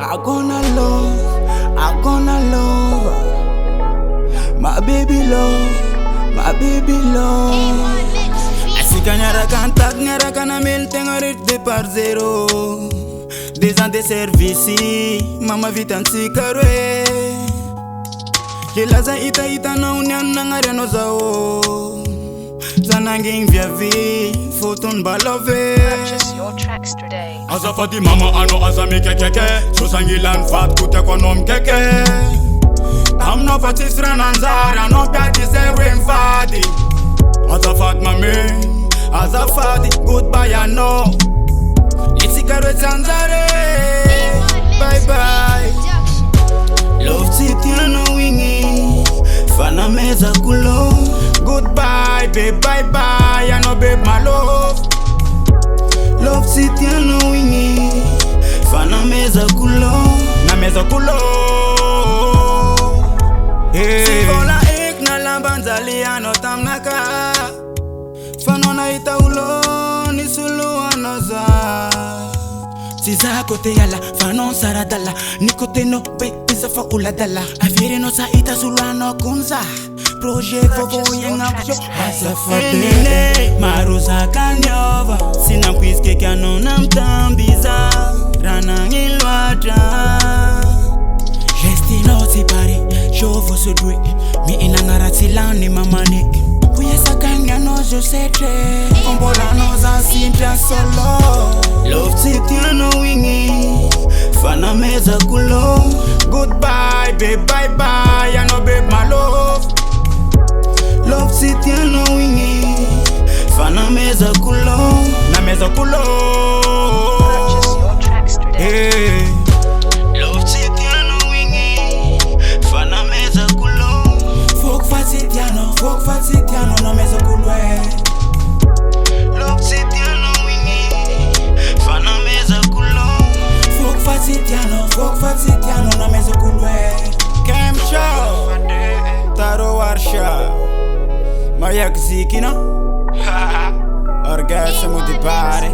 I gonna love my baby love, my baby love. Asika nyara kantak nyara kana mil tengo rit de par zero. Des ans de service, mama vitan sikarwe. Jelaza ita na unian na ngare no zao. Zananging via vi, foton balove. Purchase your tracks today. Aza fati mama ano aza mi keke. So sangilan fat kute konom keke. I'm not fati strananzara, no pati se rain fati. Aza fat mami, aza fati, goodbye I know. It's cigarette zanzare, bye bye. Love Tianao wingi, fana meza kulo. Goodbye, babe, bye bye. I know, babe, my love. Love Tianao wingi, fana meza kulo. Na meza kulo. Hey. Sivola ek na lambanzali ano tamnaka. Fana na ita ulo ni sulu anoza. Siza kote yala, fanon saradala. Nikote no be pisa fa uladala. Afire no sa ita sulano kunza. Projet vovo yang apyo. Asa fatene, marusa kanyova. Sina kwiske kano namtambiza. Rana ngilwata. Gestino tipari, jovo sudwe. Mi inanaratilani mamane. Kuyesa kanya no jo setre. Kombola no za sintra solo. Love Tianao wingi, fana meza kulo. Goodbye, babe, bye bye. I know, babe, my love. Love Tianao wingi, fana meza kulo. Na meza kulo. Purchase your tracks today. Hey. Love Tianao wingi, fana meza kulo. Fok Tianao, na meza kulo. Love Tianao wingi, fana meza kulo. Fok Tianao, na meza kulo. Camp show, Taro Warsha, MAYAC zikina. Orgasmo di pare.